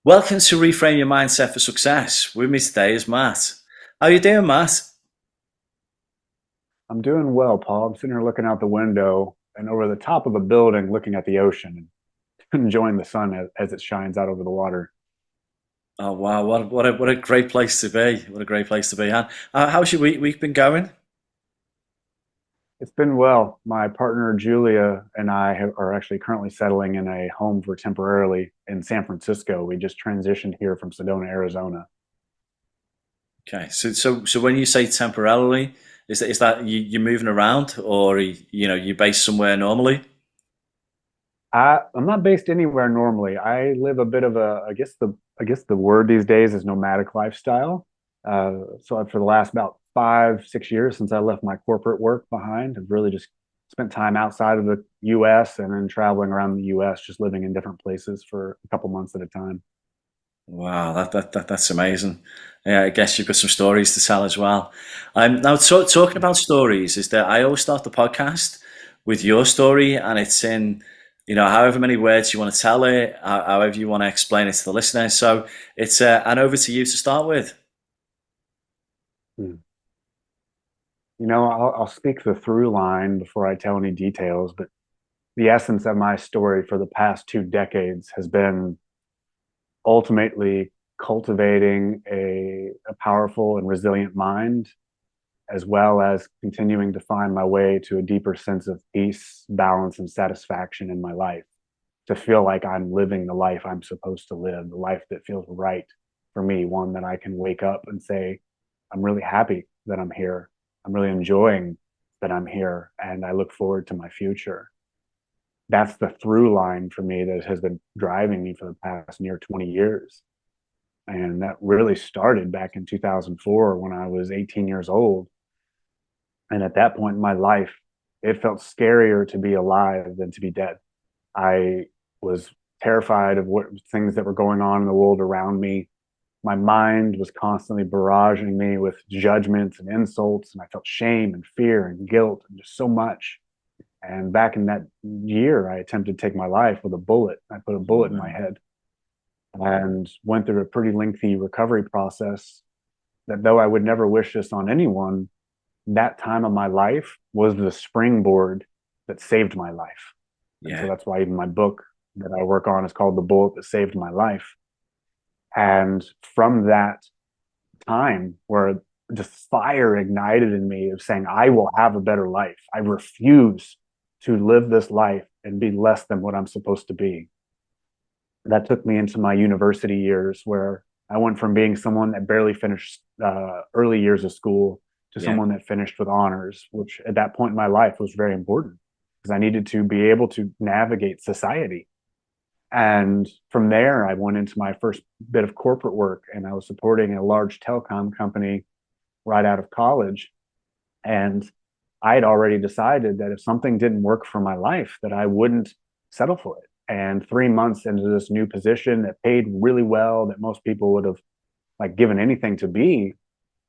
Welcome to Reframe Your Mindset for Success. With me today is Matt. How you doing, Matt? I'm doing well, Paul. I'm sitting here looking out the window and over the top of a building looking at the ocean and enjoying the sun as it shines out over the water. Oh wow, what a great place to be. What a great place to be. How's your week been going? It's been well. My partner Julia and are actually currently settling in a home for temporarily in San Francisco. We just transitioned here from Sedona, Arizona. Okay, so when you say temporarily, is that you're moving around, or you based somewhere normally? I'm not based anywhere normally. I live a bit of a, I guess the word these days is nomadic lifestyle. For the last about 5, 6 years since I left my corporate work behind, I've really just spent time outside of the U.S. and then traveling around the U.S., just living in different places for a couple months at a time. Wow, that's amazing. Yeah, I guess you've got some stories to tell as well. Now, talking about stories, is that I always start the podcast with your story, and it's in, however many words you want to tell it, however you want to explain it to the listener. So it's and over to you to start with. Hmm. I'll speak the through line before I tell any details, but the essence of my story for the past 2 decades has been ultimately cultivating a powerful and resilient mind, as well as continuing to find my way to a deeper sense of peace, balance, and satisfaction in my life. To feel like I'm living the life I'm supposed to live, the life that feels right for me, one that I can wake up and say, I'm really happy that I'm here. I'm really enjoying that I'm here, and I look forward to my future. That's the through line for me that has been driving me for the past near 20 years. And that really started back in 2004 when I was 18 years old. And at that point in my life, it felt scarier to be alive than to be dead. I was terrified of what things that were going on in the world around me. My mind was constantly barraging me with judgments and insults, and I felt shame and fear and guilt and just so much. And back in that year, I attempted to take my life with a bullet. I put a bullet in my head and went through a pretty lengthy recovery process that, though I would never wish this on anyone, that time of my life was the springboard that saved my life. And so Yeah, that's why even my book that I work on is called The Bullet That Saved My Life. And from that time where just fire ignited in me of saying, I will have a better life. I refuse to live this life and be less than what I'm supposed to be. That took me into my university years where I went from being someone that barely finished early years of school to yeah, someone that finished with honors, which at that point in my life was very important because I needed to be able to navigate society. And from there, I went into my first bit of corporate work, and I was supporting a large telecom company right out of college. And I had already decided that if something didn't work for my life, that I wouldn't settle for it. And 3 months into this new position that paid really well, that most people would have like given anything to be,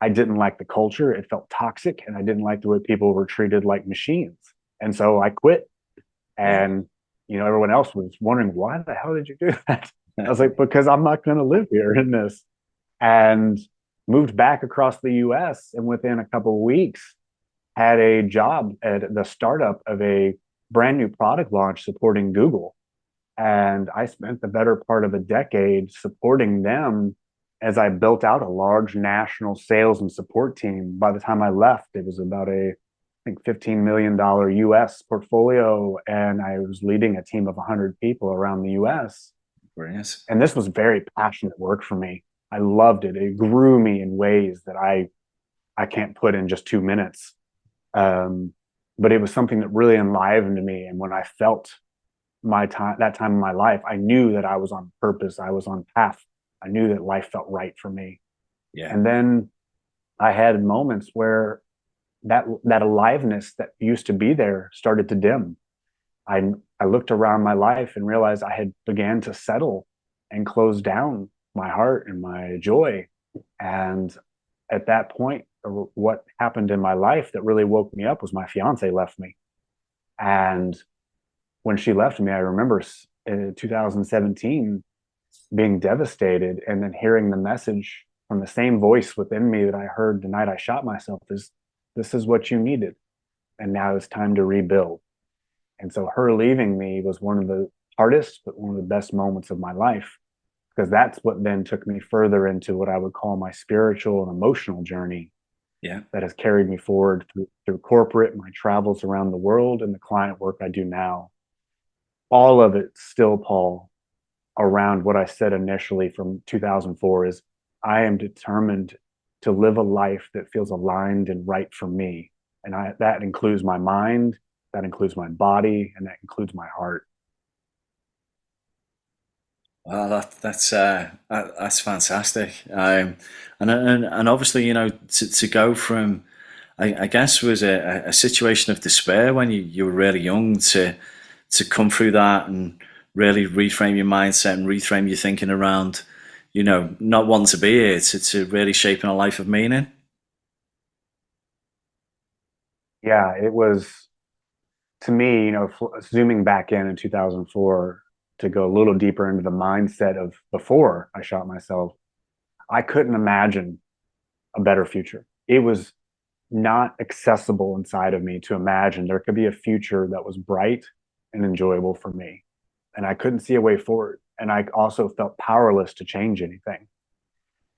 I didn't like the culture. It felt toxic, and I didn't like the way people were treated like machines. And so I quit. yeah. And everyone else was wondering, why the hell did you do that? I was like, because I'm not going to live here in this. And moved back across the US. And within a couple of weeks, had a job at the startup of a brand new product launch supporting Google. And I spent the better part of a decade supporting them as I built out a large national sales and support team. By the time I left, it was about I think, $15 million US portfolio. And I was leading a team of 100 people around the US. Brilliant. And this was very passionate work for me. I loved it. It grew me in ways that I can't put in just 2 minutes. Um, but it was something that really enlivened me. And when I felt that time in my life, I knew that I was on purpose. I was on path. I knew that life felt right for me. Yeah, And then I had moments where that aliveness that used to be there started to dim. I looked around my life and realized I had began to settle and close down my heart and my joy. And at that point, what happened in my life that really woke me up was my fiance left me. And when she left me, I remember in 2017, being devastated, and then hearing the message from the same voice within me that I heard the night I shot myself is, this is what you needed. And now it's time to rebuild. And so her leaving me was one of the hardest, but one of the best moments of my life, because that's what then took me further into what I would call my spiritual and emotional journey Yeah. that has carried me forward through corporate, my travels around the world, and the client work I do now. All of it still, Paul, around what I said initially from 2004 is, I am determined to live a life that feels aligned and right for me. And that includes my mind, that includes my body, and that includes my heart. Well, that's fantastic. And obviously, to go from, I guess, was a situation of despair when you were really young to come through that and really reframe your mindset and reframe your thinking around, not wanting to be here to really shaping a life of meaning. Yeah, it was, to me, zooming back in 2004 to go a little deeper into the mindset of before I shot myself, I couldn't imagine a better future. It was not accessible inside of me to imagine there could be a future that was bright and enjoyable for me. And I couldn't see a way forward. And I also felt powerless to change anything.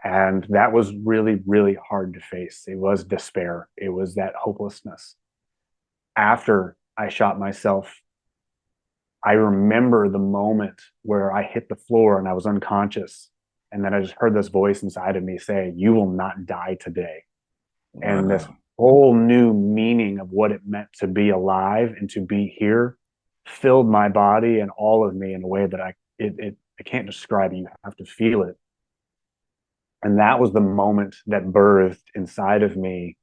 And that was really, really hard to face. It was despair, it was that hopelessness. After I shot myself, I remember the moment where I hit the floor and I was unconscious. And then I just heard this voice inside of me say, "You will not die today." And this Wow. whole new meaning of what it meant to be alive and to be here filled my body and all of me in a way that I can't describe it. You have to feel it. And that was the moment that birthed inside of me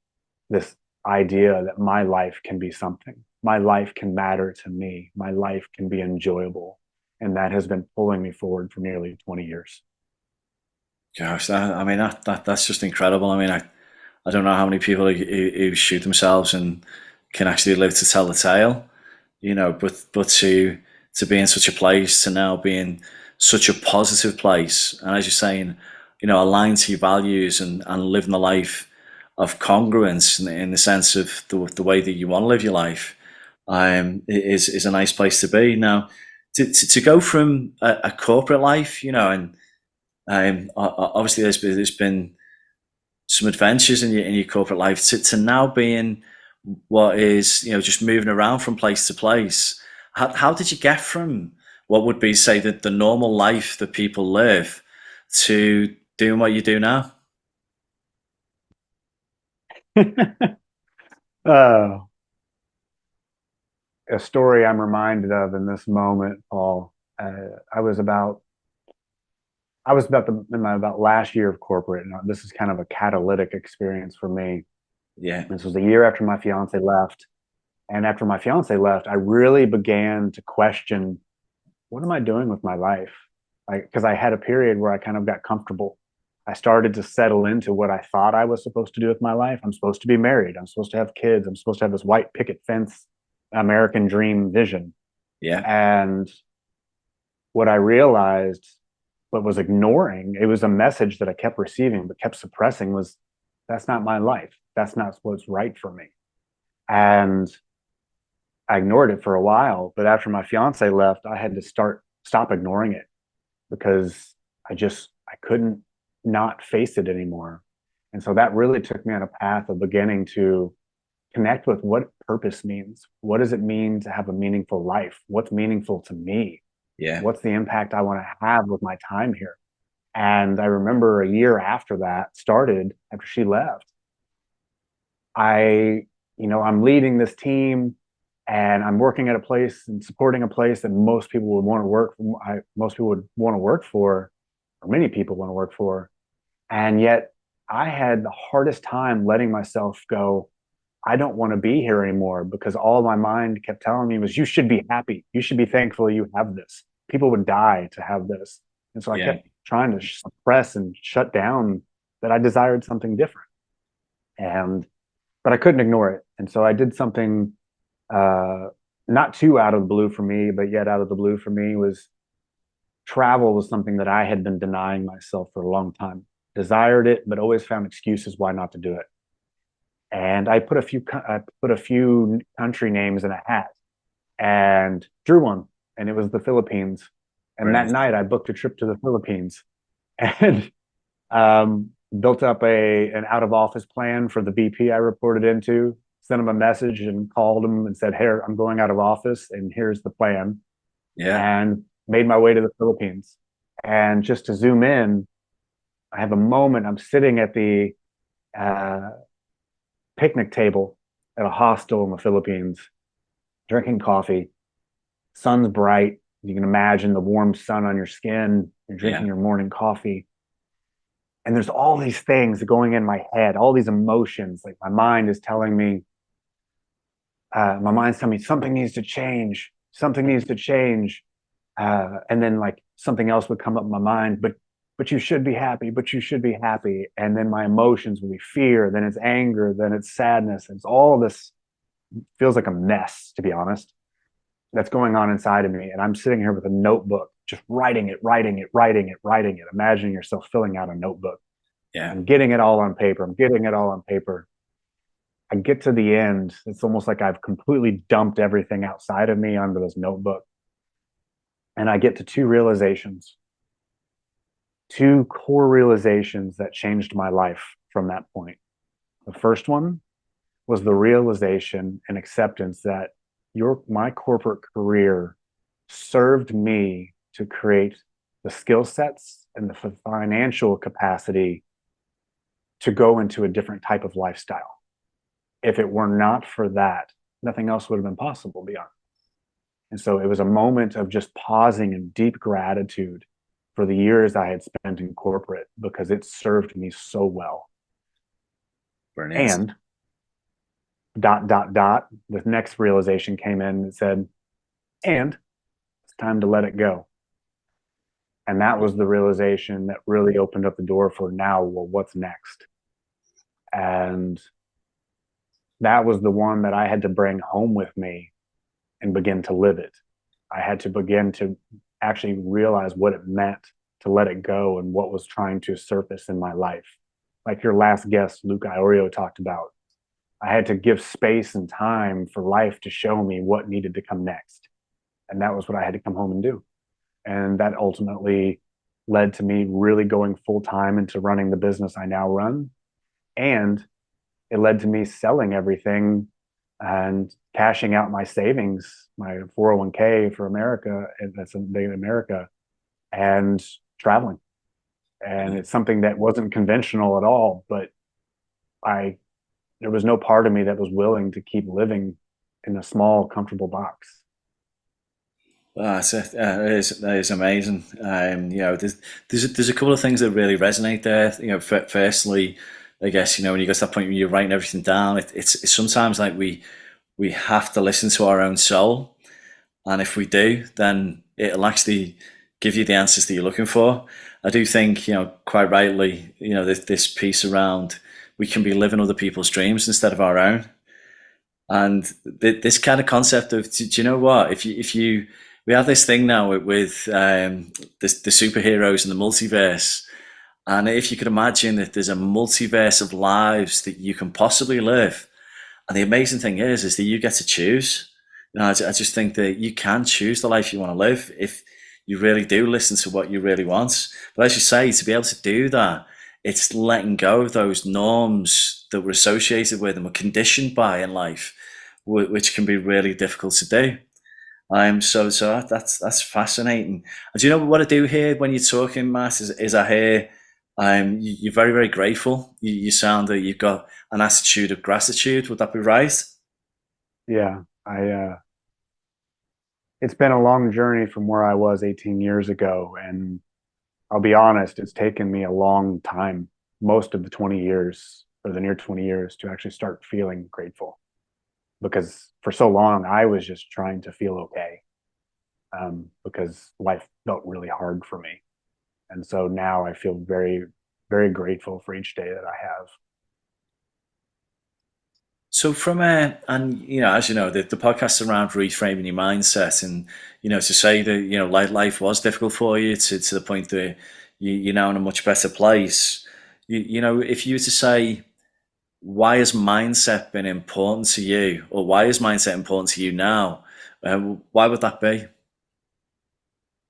this idea that my life can be something. My life can matter to me. My life can be enjoyable. And that has been pulling me forward for nearly 20 years. Gosh, I mean, that's just incredible. I mean, I don't know how many people who shoot themselves and can actually live to tell the tale, but to be in such a place, to now be in such a positive place, and as you're saying, aligned to your values and living the life of congruence in the sense of the way that you want to live your life, is a nice place to be. Now, to go from a corporate life, and obviously there's been some adventures in your corporate life to now being what is, just moving around from place to place. How did you get from what would be, say, the normal life that people live to doing what you do now? uh, a story I'm reminded of in this moment, Paul. I was about in my about last year of corporate, and this is kind of a catalytic experience for me. Yeah, This was a year after my fiance left, and after my fiance left, I really began to question, what am I doing with my life? Because I had a period where I kind of got comfortable. I started to settle into what I thought I was supposed to do with my life. I'm supposed to be married. I'm supposed to have kids. I'm supposed to have this white picket fence American dream vision. yeah, And what I realized, but was ignoring, it was a message that I kept receiving, but kept suppressing, was, that's not my life. That's not what's right for me. And I ignored it for a while. But after my fiance left, I had to stop ignoring it, because I couldn't not face it anymore. And so that really took me on a path of beginning to connect with what purpose means. What does it mean to have a meaningful life? What's meaningful to me? yeah, What's the impact I want to have with my time here? And I remember a year after that started, after she left, I, I'm leading this team and I'm working at a place and supporting a place that most people would want to work for. Most people would want to work for, or many people want to work for. And yet I had the hardest time letting myself go, I don't want to be here anymore, because all my mind kept telling me was, you should be happy. You should be thankful you have this. People would die to have this. And so I yeah. kept trying to suppress and shut down that I desired something different. And, but I couldn't ignore it. And so I did something, uh, not too out of the blue for me, but yet out of the blue for me, was travel was something that I had been denying myself for a long time. Desired it, but always found excuses why not to do it. And I put a few country names in a hat and drew one, and it was the Philippines. And that Brilliant. night, I booked a trip to the Philippines and built up a an out of office plan for the VP I reported into. Sent him a message and called him and said, "Hey, I'm going out of office, and here's the plan." Yeah. And made my way to the Philippines. And just to zoom in, I have a moment. I'm sitting at the uh, picnic table at a hostel in the Philippines, drinking coffee. Sun's bright. You can imagine the warm sun on your skin. You're Yeah. drinking your morning coffee. And there's all these things going in my head, all these emotions. Like my mind's telling me something needs to change. Something needs to change. And then like something else would come up in my mind, but you should be happy, but you should be happy. And then my emotions would be fear, then it's anger, then it's sadness. It's all this feels like a mess, to be honest, that's going on inside of me. And I'm sitting here with a notebook, just writing it, writing it, writing it, writing it. Imagining yourself filling out a notebook Yeah. and getting it all on paper. I'm getting it all on paper. I get to the end. It's almost like I've completely dumped everything outside of me onto this notebook. And I get to two core realizations that changed my life from that point. The first one was the realization and acceptance that my corporate career served me to create the skill sets and the financial capacity to go into a different type of lifestyle. If it were not for that, nothing else would have been possible beyond. And so it was a moment of just pausing in deep gratitude for the years I had spent in corporate because it served me so well. Brilliant. And dot, dot, dot, the next realization came in and said, and it's time to let it go. And that was the realization that really opened up the door for now, well, what's next? And that was the one that I had to bring home with me and begin to live it. I had to begin to actually realize what it meant to let it go and what was trying to surface in my life. Like your last guest, Luke Iorio, talked about, I had to give space and time for life to show me what needed to come next. And that was what I had to come home and do. And that ultimately led to me really going full time into running the business I now run. And it led to me selling everything and cashing out my savings, my 401k for America, and that's in America, and traveling. And it's something that wasn't conventional at all, but I there was no part of me that was willing to keep living in a small, comfortable box. Well, that's it. That is amazing. There's a couple of things that really resonate there. Firstly, I guess when you get to that point when you're writing everything down, it's sometimes like we have to listen to our own soul, and if we do, then it'll actually give you the answers that you're looking for. I do think quite rightly, this piece around we can be living other people's dreams instead of our own. And this kind of concept of, do you know what? If you, we have this thing now with the superheroes and the multiverse. And if you could imagine that there's a multiverse of lives that you can possibly live, and the amazing thing is that you get to choose. I just think that you can choose the life you want to live if you really do listen to what you really want. But as you say, to be able to do that, it's letting go of those norms that we're associated with and we're conditioned by in life, which can be really difficult to do. So that's fascinating. And do you know what I do here when you're talking, Matt? Is I hear you're very, very grateful. You sound that you've got an attitude of gratitude. Would that be right? Yeah, it's been a long journey from where I was 18 years ago, and I'll be honest, it's taken me a long time, most of the 20 years or the near 20 years, to actually start feeling grateful. Because for so long, I was just trying to feel okay, because life felt really hard for me. And so now I feel very, very grateful for each day that I have. So from and as you know, the podcast around reframing your mindset, and to say that life was difficult for you to the point that you're now in a much better place. If you were to say, why has mindset been important to you, or why is mindset important to you now? Why would that be?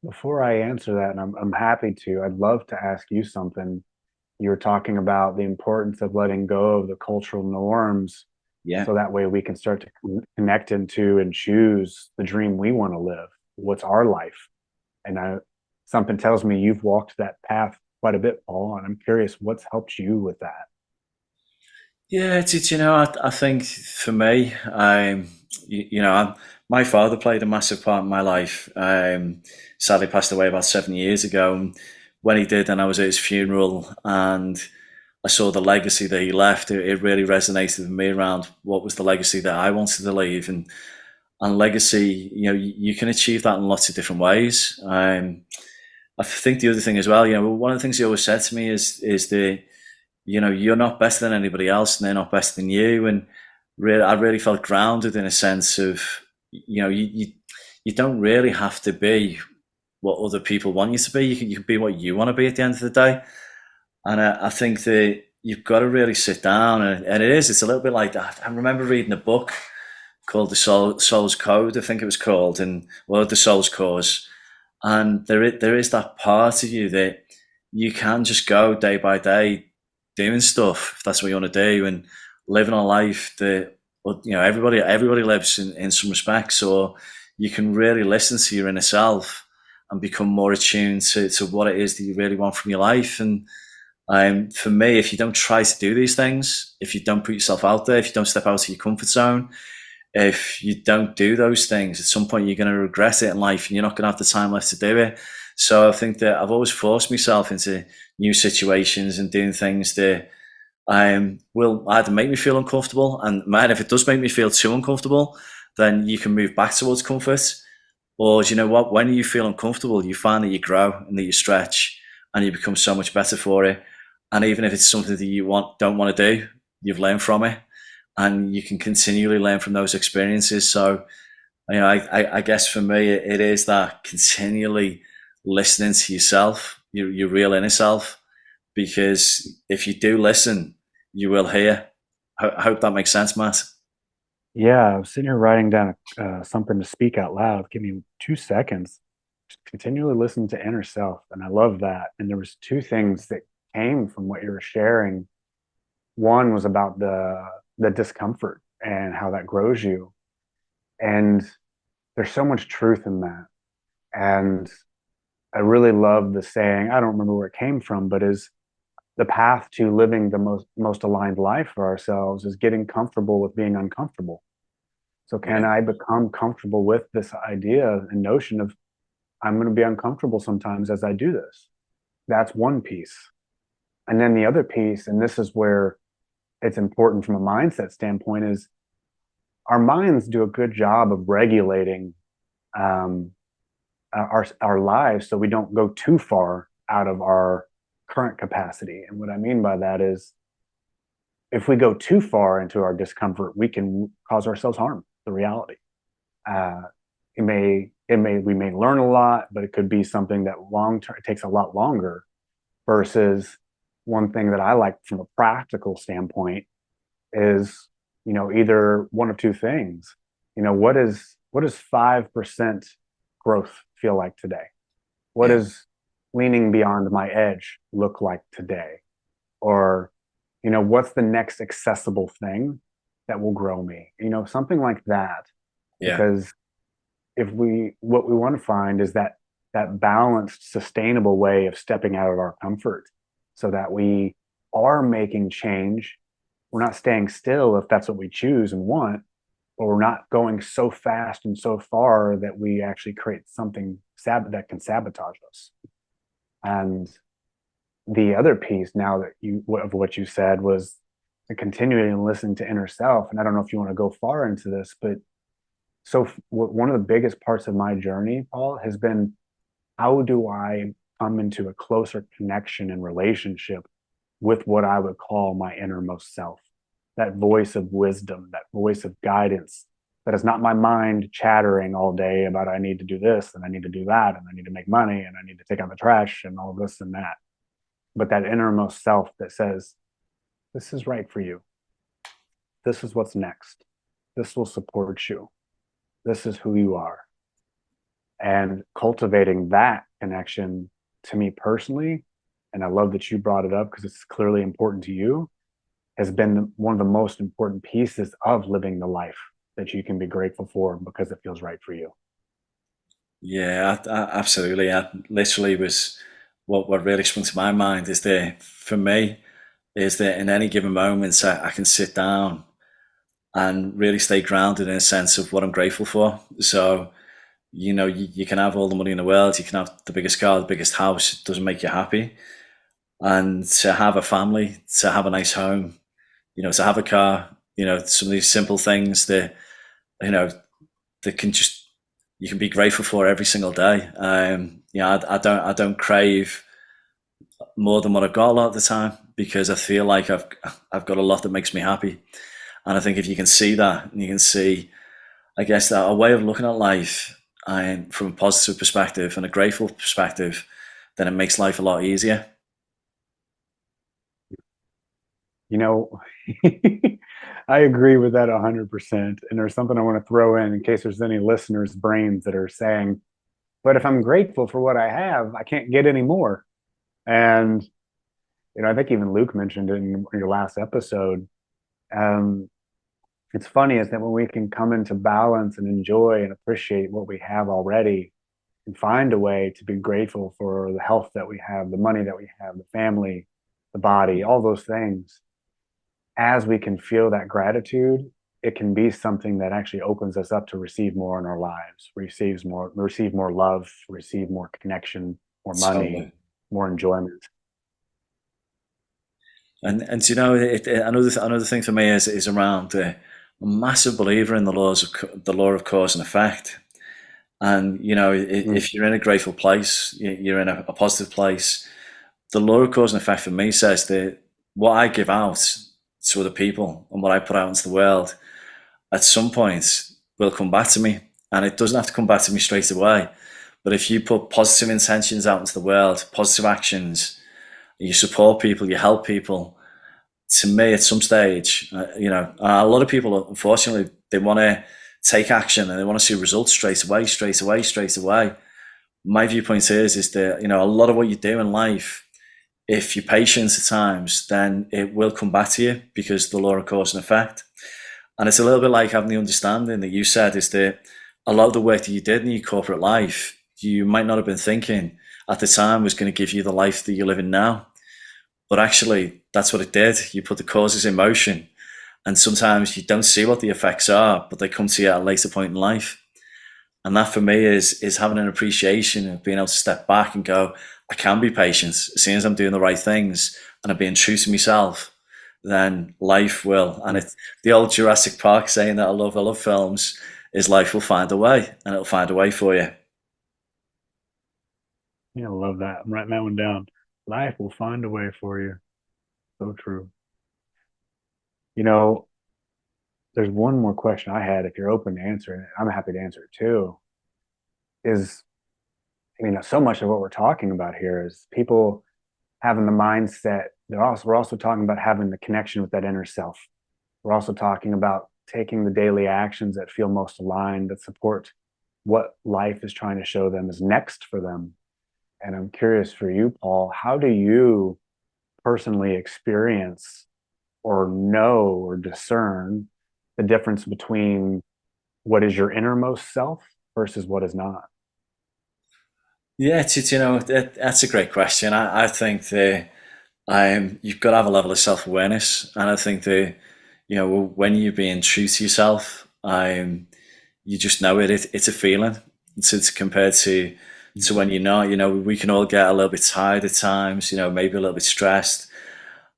Before I answer that, and I'm happy to, I'd love to ask you something. You were talking about the importance of letting go of the cultural norms Yeah. so that way we can start to connect into and choose the dream we want to live. What's our life? And something tells me you've walked that path quite a bit, Paul, and I'm curious what's helped you with that. Yeah, I think for me, my father played a massive part in my life. Sadly passed away about 7 years ago. And when he did, and I was at his funeral, and I saw the legacy that he left, it really resonated with me around what was the legacy that I wanted to leave. And legacy, you can achieve that in lots of different ways. I think the other thing as well, one of the things he always said to me is that you're not better than anybody else, and they're not better than you. And I really felt grounded in a sense of, you don't really have to be what other people want you to be. You can be what you want to be at the end of the day. And I think that you've got to really sit down, and it's a little bit like that. I remember reading a book called Soul's Code, I think it was called, and well, the Soul's Cause. And there is that part of you that you can just go day by day doing stuff if that's what you want to do, and living a life that, well, everybody lives in some respects. Or you can really listen to your inner self and become more attuned to what it is that you really want from your life. And for me, if you don't try to do these things, if you don't put yourself out there, if you don't step out of your comfort zone, if you don't do those things, at some point you're going to regret it in life, and you're not going to have the time left to do it. So I think that I've always forced myself into new situations and doing things that will either make me feel uncomfortable, and man, if it does make me feel too uncomfortable, then you can move back towards comfort. Or do you know what? When you feel uncomfortable, you find that you grow and that you stretch, and you become so much better for it. And even if it's something that you don't want to do, you've learned from it, and you can continually learn from those experiences. So, I guess for me, it is that continually listening to yourself, your real inner self, because if you do listen, you will hear. I hope that makes sense, Matt. Yeah, I was sitting here writing down something to speak out loud. Give me 2 seconds. Just continually listen to inner self, and I love that. And there was two things that came from what you were sharing. One was about the discomfort and how that grows you, and there's so much truth in that. And I really love the saying. I don't remember where it came from, but is the path to living the most aligned life for ourselves is getting comfortable with being uncomfortable. So can Yeah, I become comfortable with this idea and notion of I'm going to be uncomfortable sometimes as I do this? That's one piece. And then the other piece, and this is where it's important from a mindset standpoint, is our minds do a good job of regulating um, our lives so we don't go too far out of our current capacity. And what I mean by that is if we go too far into our discomfort, we can cause ourselves harm, the reality. Uh, we may learn a lot, but it could be something that long term, it takes a lot longer versus one thing that I like from a practical standpoint is, either one of two things. What does 5% growth feel like today? What yeah, does leaning beyond my edge look like today? Or, what's the next accessible thing that will grow me? Something like that. yeah, Because what we want to find is that balanced, sustainable way of stepping out of our comfort so that we are making change. We're not staying still if that's what we choose and want, but we're not going so fast and so far that we actually create something that can sabotage us. And the other piece now that of what you said was the continuing and listening to inner self. And I don't know if you want to go far into this, but one of the biggest parts of my journey, Paul, has been how do I come into a closer connection and relationship with what I would call my innermost self? that voice of wisdom, that voice of guidance, that is not my mind chattering all day about I need to do this and I need to do that and I need to make money and I need to take out the trash and all this and that. But that innermost self that says, this is right for you. This is what's next. This will support you. This is who you are. And cultivating that connection, to me personally, and I love that you brought it up because it's clearly important to you, has been one of the most important pieces of living the life that you can be grateful for because it feels right for you. Yeah, absolutely. I literally was what really sprung to my mind is that for me is that in any given moment I can sit down and really stay grounded in a sense of what I'm grateful for. So, you can have all the money in the world, you can have the biggest car, the biggest house, it doesn't make you happy. And to have a family, to have a nice home, to have a car, some of these simple things that, you know, that can just, you can be grateful for every single day. I don't crave more than what I've got a lot of the time because I feel like I've got a lot that makes me happy. And I think if you can see that, and you can see, I guess, that a way of looking at life and from a positive perspective and a grateful perspective, then it makes life a lot easier. You know, I agree with that 100%. And there's something I want to throw in case there's any listeners' brains that are saying, but if I'm grateful for what I have, I can't get any more. And, I think even Luke mentioned it in your last episode. Um, it's funny is that when we can come into balance and enjoy and appreciate what we have already and find a way to be grateful for the health that we have, the money that we have, the family, the body, all those things, as we can feel that gratitude, it can be something that actually opens us up to receive more in our lives, receive more love, receive more connection, more money, Totally. more enjoyment. And another thing for me is around a massive believer in the law of cause and effect. And Mm. if you're in a grateful place, you're in a positive place. The law of cause and effect for me says that what I give out to other people and what I put out into the world at some point will come back to me. And it doesn't have to come back to me straight away. But if you put positive intentions out into the world, positive actions, you support people, you help people, to me at some stage, a lot of people, unfortunately, they want to take action and they want to see results straight away, straight away, straight away. My viewpoint is that, a lot of what you do in life, if you're patient at times, then it will come back to you because the law of cause and effect. And it's a little bit like having the understanding that you said is that a lot of the work that you did in your corporate life, you might not have been thinking at the time was going to give you the life that you're living now. But actually, that's what it did. You put the causes in motion. And sometimes you don't see what the effects are, but they come to you at a later point in life. And that for me is having an appreciation of being able to step back and go, I can be patient. As soon as I'm doing the right things and I'm being true to myself, then life will. And it's the old Jurassic Park saying that I love films, is life will find a way and it'll find a way for you. Yeah, I love that. I'm writing that one down. Life will find a way for you. So true. You know, there's one more question I had. If you're open to answering it, I'm happy to answer it too. Is, so much of what we're talking about here is people having the mindset. We're also talking about having the connection with that inner self. We're also talking about taking the daily actions that feel most aligned, that support what life is trying to show them is next for them. And I'm curious for you, Paul, how do you personally experience or know or discern the difference between what is your innermost self versus what is not? Yeah, that's a great question. I think that you've got to have a level of self awareness, and I think that when you're being true to yourself, you just know it's a feeling. It's compared to when you're not. We can all get a little bit tired at times. Maybe a little bit stressed,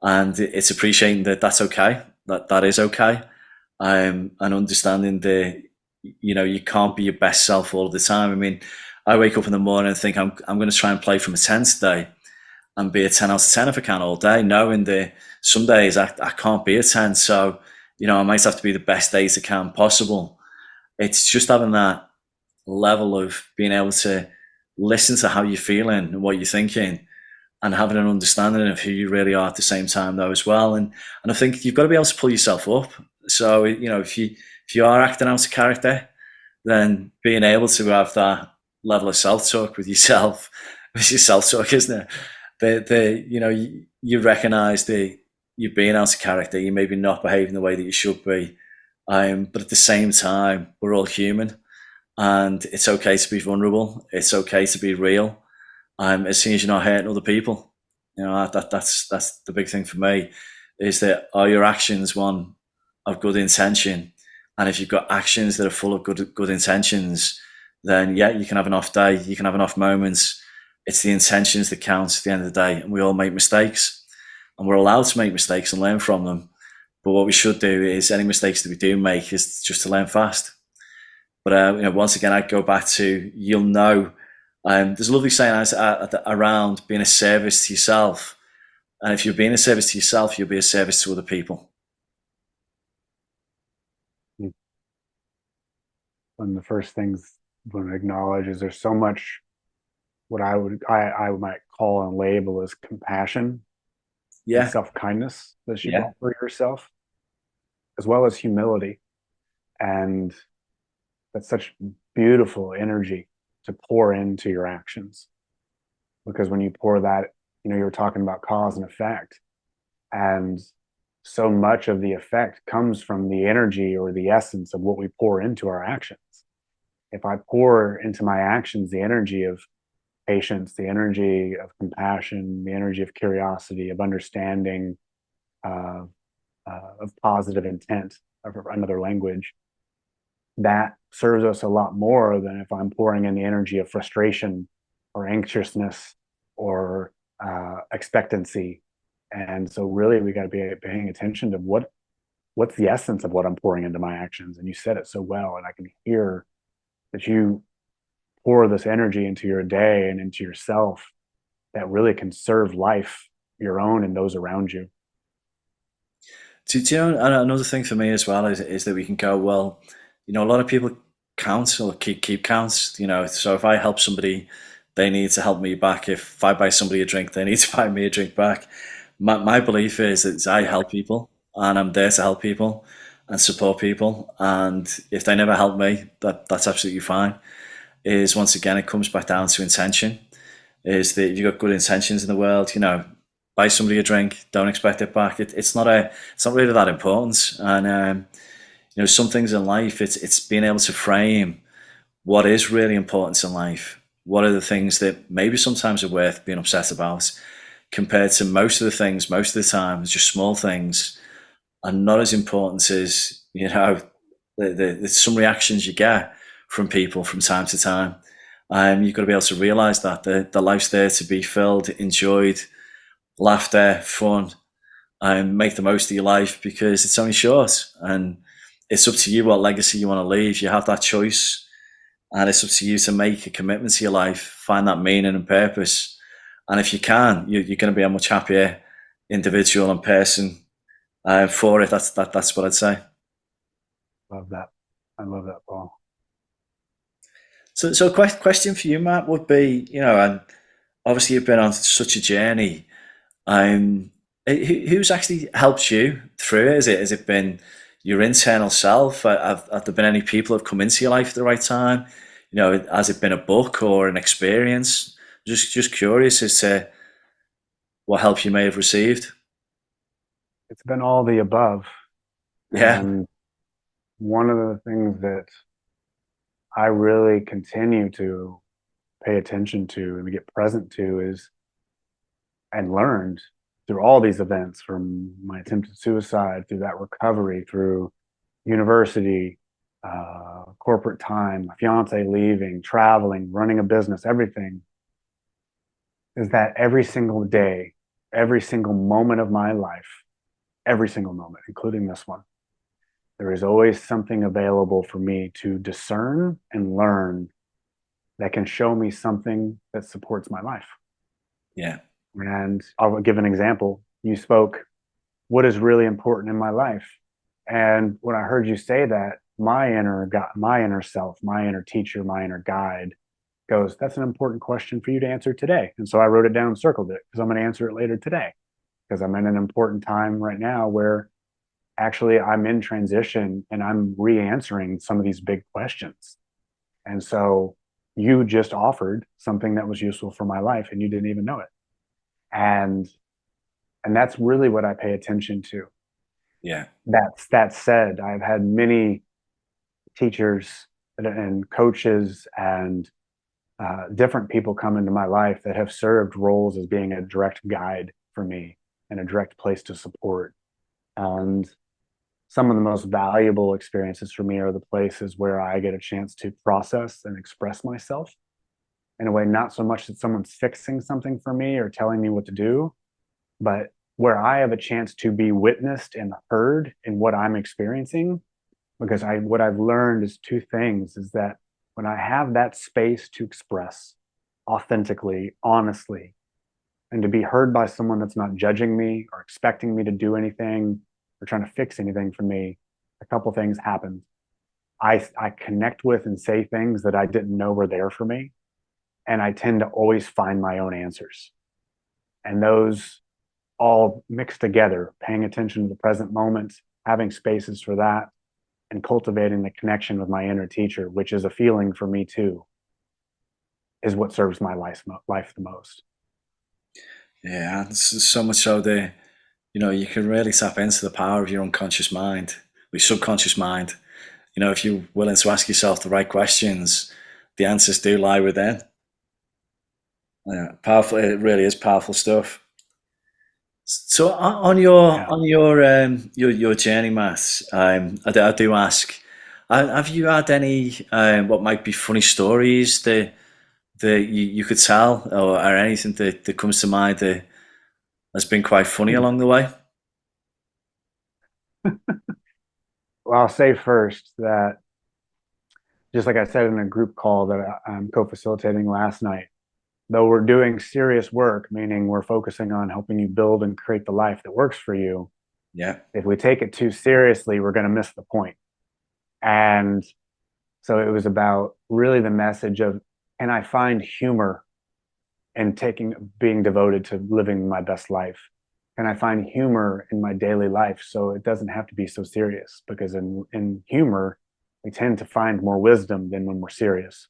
and it's appreciating that that's okay. That is okay. And understanding that you can't be your best self all the time. I mean, I wake up in the morning and think I'm going to try and play from a 10 today, and be a 10 out of 10 if I can all day, knowing that some days I can't be a 10. So, I might have to be the best days I can possible. It's just having that level of being able to listen to how you're feeling and what you're thinking, and having an understanding of who you really are at the same time though as well. And I think you've got to be able to pull yourself up. So, if you are acting out of character, then being able to have that level of self talk with yourself, which is self talk, isn't it? You recognize that you're being out of character, you maybe not behaving the way that you should be. But at the same time, we're all human, and it's okay to be vulnerable. It's okay to be real. As soon as you're not hurting other people, that's the big thing for me. Is that, are your actions one of good intention? And if you've got actions that are full of good intentions, then yeah, you can have an off day, you can have an off moments. It's the intentions that count at the end of the day, and we all make mistakes, and we're allowed to make mistakes and learn from them. But what we should do is, any mistakes that we do make is just to learn fast. But once again, I go back to, you'll know. There's a lovely saying around being a service to yourself, and if you're being a service to yourself, you'll be a service to other people. One of the first things I want to acknowledge is there's so much what I might call and label as compassion and Yeah, self-kindness that you yeah, offer yourself, as well as humility. And that's such beautiful energy to pour into your actions. Because when you pour that, you were talking about cause and effect. And so much of the effect comes from the energy or the essence of what we pour into our actions. If I pour into my actions the energy of patience, the energy of compassion, the energy of curiosity, of understanding, uh, of positive intent, of another language, that serves us a lot more than if I'm pouring in the energy of frustration or anxiousness or expectancy. And so, really, we got to be paying attention to what's the essence of what I'm pouring into my actions. And you said it so well, and I can hear that you pour this energy into your day and into yourself that really can serve life, your own and those around you. Do you know, and another thing for me as well is that we can go, well, a lot of people count or keep counts. So if I help somebody, they need to help me back. If I buy somebody a drink, they need to buy me a drink back. My belief is that I help people, and I'm there to help people and support people. And if they never help me, that's absolutely fine. Is, once again, it comes back down to intention. Is that if you've got good intentions in the world, buy somebody a drink, don't expect it back. It's not really that important. And some things in life, it's being able to frame what is really important in life. What are the things that maybe sometimes are worth being upset about, compared to most of the things, most of the time, it's just small things, and not as important as, some reactions you get from people from time to time. You've got to be able to realize that the life's there to be filled, enjoyed, laughter, fun, and make the most of your life, because it's only short, and it's up to you what legacy you want to leave. You have that choice, and it's up to you to make a commitment to your life, find that meaning and purpose. And if you can, you're going to be a much happier individual and person for it. That's what I'd say. Love that. I love that, Paul. So question for you, Matt, would be, and obviously you've been on such a journey. Um, who's actually helped you through it? Has it been your internal self? Have there been any people who have come into your life at the right time? Has it been a book or an experience? Just curious as to what help you may have received. It's been all the above. Yeah, And one of the things that I really continue to pay attention to and get present to is and learned through all these events, from my attempted suicide, through that recovery, through university, corporate time, my fiance leaving, traveling, running a business, everything, is that every single day, every single moment of my life, every single moment, including this one, there is always something available for me to discern and learn that can show me something that supports my life. yeah, And I'll give an example. You spoke, what is really important in my life? And when I heard you say that, my inner self, my inner teacher, my inner guide goes, that's an important question for you to answer today. And so I wrote it down and circled it because I'm going to answer it later today because I'm in an important time right now where actually I'm in transition and I'm re-answering some of these big questions. And so you just offered something that was useful for my life and you didn't even know it. And that's really what I pay attention to. Yeah. That said, I've had many teachers and coaches and different people come into my life that have served roles as being a direct guide for me and a direct place to support. And some of the most valuable experiences for me are the places where I get a chance to process and express myself in a way, not so much that someone's fixing something for me or telling me what to do, but where I have a chance to be witnessed and heard in what I'm experiencing. Because what I've learned is two things is that when I have that space to express authentically, honestly, and to be heard by someone that's not judging me or expecting me to do anything or trying to fix anything for me, a couple things happen. I connect with and say things that I didn't know were there for me. And I tend to always find my own answers. And those all mixed together, paying attention to the present moment, having spaces for that, and cultivating the connection with my inner teacher, which is a feeling for me too, is what serves my life the most. Yeah, it's so much so that you can really tap into the power of your unconscious mind, your subconscious mind. If you're willing to ask yourself the right questions, the answers do lie within. Yeah, powerful. It really is powerful stuff. So on your Yeah. your journey, Matt, I do ask, have you had any what might be funny stories that you could tell, or anything that comes to mind that has been quite funny Hmm. along the way? Well, I'll say first that just like I said in a group call that I'm co-facilitating last night, though we're doing serious work, meaning we're focusing on helping you build and create the life that works for you, Yeah, if we take it too seriously, we're going to miss the point. And so it was about really the message of, can I find humor in being devoted to living my best life? Can I find humor in my daily life so it doesn't have to be so serious? Because in humor, we tend to find more wisdom than when we're serious.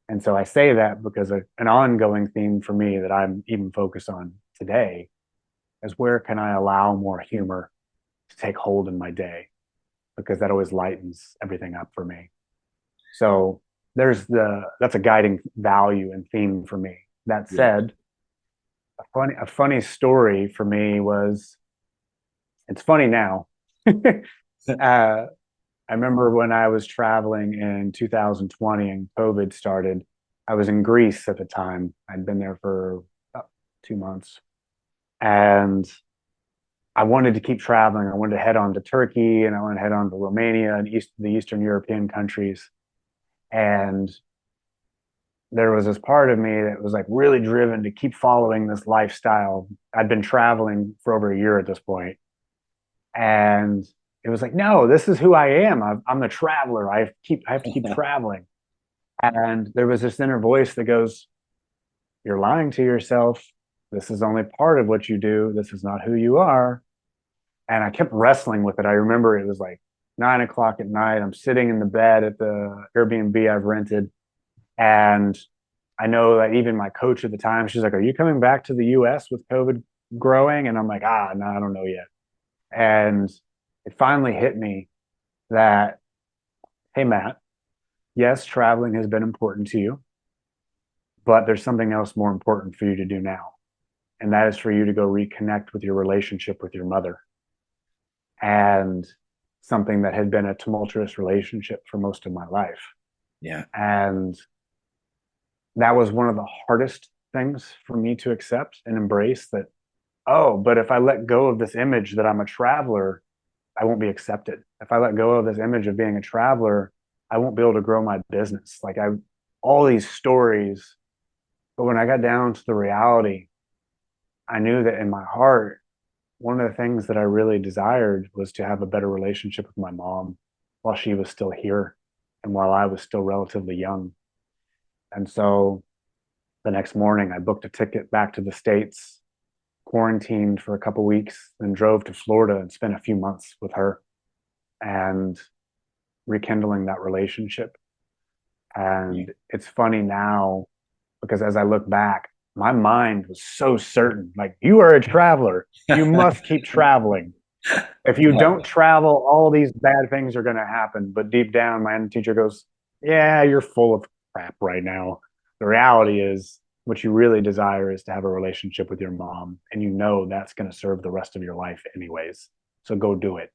And so I say that because an ongoing theme for me that I'm even focused on today is, where can I allow more humor to take hold in my day? Because that always lightens everything up for me. So that's a guiding value and theme for me. That yeah. said, a funny story for me was, it's funny now. I remember when I was traveling in 2020 and COVID started. I was in Greece at the time. I'd been there for about 2 months, and I wanted to keep traveling. I wanted to head on to Turkey, and I wanted to head on to Romania and the Eastern European countries. And there was this part of me that was like really driven to keep following this lifestyle. I'd been traveling for over a year at this point, and it was like, no, this is who I am. I'm the traveler. I have to keep traveling. And there was this inner voice that goes, "You're lying to yourself. This is only part of what you do. This is not who you are." And I kept wrestling with it. I remember it was like 9 o'clock at night. I'm sitting in the bed at the Airbnb I've rented, and I know that even my coach at the time, she's like, "Are you coming back to the US with COVID growing?" And I'm like, no, I don't know yet. And it finally hit me that, hey, Matt, yes, traveling has been important to you, but there's something else more important for you to do now. And that is for you to go reconnect with your relationship with your mother, and something that had been a tumultuous relationship for most of my life. Yeah, And that was one of the hardest things for me to accept and embrace, that, oh, but if I let go of this image that I'm a traveler, I won't be accepted. If I let go of this image of being a traveler, I won't be able to grow my business. All these stories, but when I got down to the reality, I knew that in my heart, one of the things that I really desired was to have a better relationship with my mom while she was still here and while I was still relatively young. And so the next morning, I booked a ticket back to the States, quarantined for a couple weeks, then drove to Florida and spent a few months with her and rekindling that relationship. Yeah. And it's funny now because as I look back, my mind was so certain like, you are a traveler. You must keep traveling. If you don't travel, all these bad things are going to happen. But deep down, my teacher goes, yeah, you're full of crap right now. The reality is, what you really desire is to have a relationship with your mom. And you know that's going to serve the rest of your life, anyways. So go do it.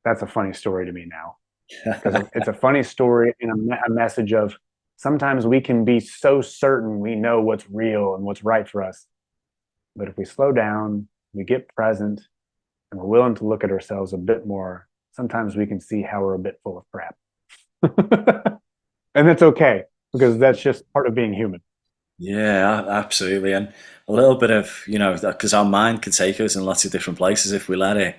That's a funny story to me now because it's a funny story and a message of sometimes we can be so certain we know what's real and what's right for us. But if we slow down, we get present, and we're willing to look at ourselves a bit more, sometimes we can see how we're a bit full of crap. And that's okay because that's just part of being human. Yeah, absolutely. And a little bit of, because our mind can take us in lots of different places if we let it.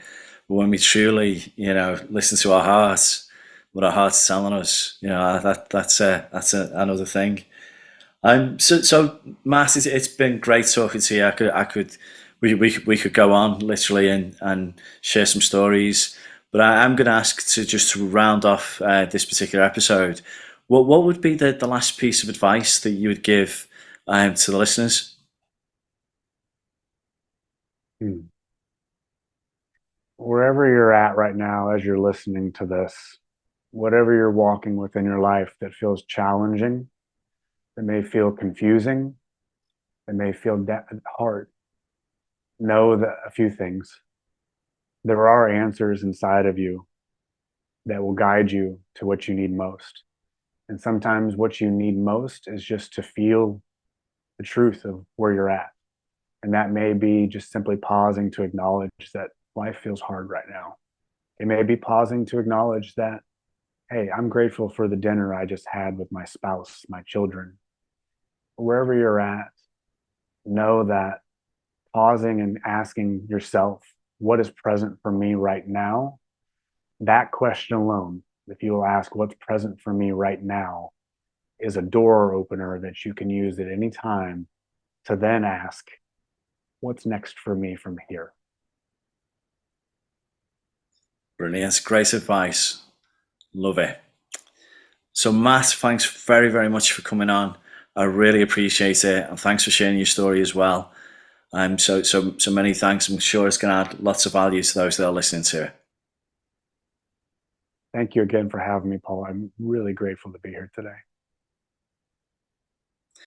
But when we truly, listen to our hearts, what our heart's telling us, another thing. So Matt, it's been great talking to you. We could go on literally and share some stories, but I'm going to ask to just to round off this particular episode. What would be the last piece of advice that you would give to the listeners? Hmm. Wherever you're at right now, as you're listening to this, whatever you're walking with in your life that feels challenging, that may feel confusing, that may feel hard, know that a few things. There are answers inside of you that will guide you to what you need most. And sometimes what you need most is just to feel the truth of where you're at. And that may be just simply pausing to acknowledge that life feels hard right now. It may be pausing to acknowledge that, hey, I'm grateful for the dinner I just had with my spouse, my children. Wherever you're at, know that pausing and asking yourself, what is present for me right now? That question alone, if you will ask, what's present for me right now, is a door opener that you can use at any time to then ask, what's next for me from here? Brilliant, great advice. Love it. So Matt, thanks very, very much for coming on. I really appreciate it, and thanks for sharing your story as well. So many thanks. I'm sure it's going to add lots of value to those that are listening to it. Thank you again for having me, Paul. I'm really grateful to be here today.